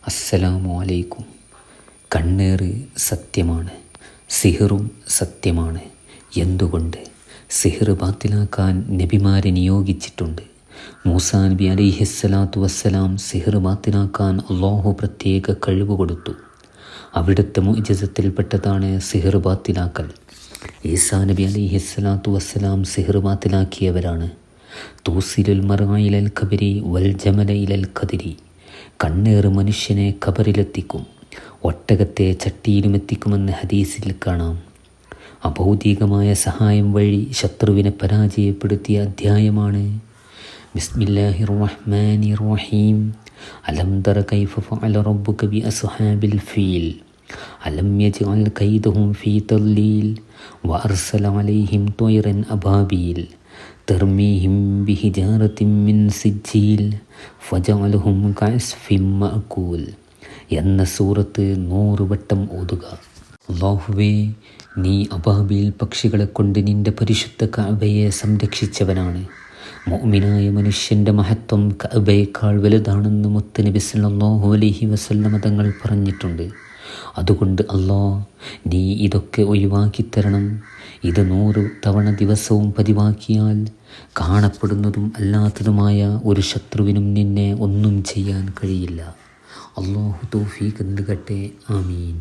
അസ്സലാമു അലൈക്കും. കണ്ണേറ് സത്യമാണ്, സിഹറും സത്യമാണ്. എന്തുകൊണ്ട്? സിഹർ ബാത്തിലാക്കാൻ നബിമാരെ നിയോഗിച്ചിട്ടുണ്ട്. മൂസാ നബി അലൈഹിസ്സലാത്തു വസ്സലാം സിഹർ ബാത്തിലാക്കാൻ അള്ളാഹു പ്രത്യേക കഴിവ് കൊടുത്തു. അവിടുത്തെ മുഅ്ജിസത്തിൽപ്പെട്ടതാണ് സിഹർ ബാത്തിലാക്കൽ. ഈസാ നബി അലൈഹിസ്സലാത്തു വസ്സലാം സിഹർ ബാത്തിലാക്കിയവരാണ്. തൂസിലുൽ മർഇലൽ ഖബരി വൽ ജമല ഇലൽ ഖദരി. കണ്ണേറ് മനുഷ്യനെ ഖബറിലെത്തിക്കും, ഒട്ടകത്തെ ചട്ടിയിലുമെത്തിക്കുമെന്ന് ഹദീസിൽ കാണാം. അഭൗതികമായ സഹായം വഴി ശത്രുവിനെ പരാജയപ്പെടുത്തിയ അധ്യായമാണ്. ബിസ്മില്ലാഹിർ റഹ്മാനിർ റഹീം. അലം തറ കൈഫ ഫഅല റബ്ബുക ബി അസ്ഹാബിൽ ഫീൽ അലം യജ്അൽ കൈദഹും ഫീ തദ്ലീൽ വഅർസല അലൈഹിം ത്വയ്റൻ അബാബീൽ തർമീഹിം ബിഹിജാറത്തിൻ മിൻ സിജ്ജീൽ ഫജഅലഹും കഅസ്ഫിൻ മഅകൂൽ എന്ന സൂറത്ത് 100 വട്ടം ഓതുക. അല്ലാഹുവേ, നീ അബാബീൽ പക്ഷികളെ കൊണ്ട് നിന്റെ പരിശുദ്ധ കഅബയെ സംരക്ഷിച്ചവനാണ്. മുഅ്മിനായ മനുഷ്യൻ്റെ മഹത്വം കഅബയേക്കാൾ വലുതാണെന്ന് മുത്തുനബി സല്ലല്ലാഹു അലൈഹി വസല്ലമ തങ്ങൾ പറഞ്ഞിട്ടുണ്ട്. അതുകൊണ്ട് അല്ലാഹ്, നീ ഇതൊക്കെ ഒഴിവാക്കിത്തരണം. ഇത് 100 തവണ ദിവസവും പതിവാക്കിയാൽ കാണപ്പെടുന്നതും അല്ലാത്തതുമായ ഒരു ശത്രുവിനും നിന്നെ ഒന്നും ചെയ്യാൻ കഴിയില്ല. അല്ലാഹു തൗഫീഖ് നൽകട്ടെ. ആമീൻ.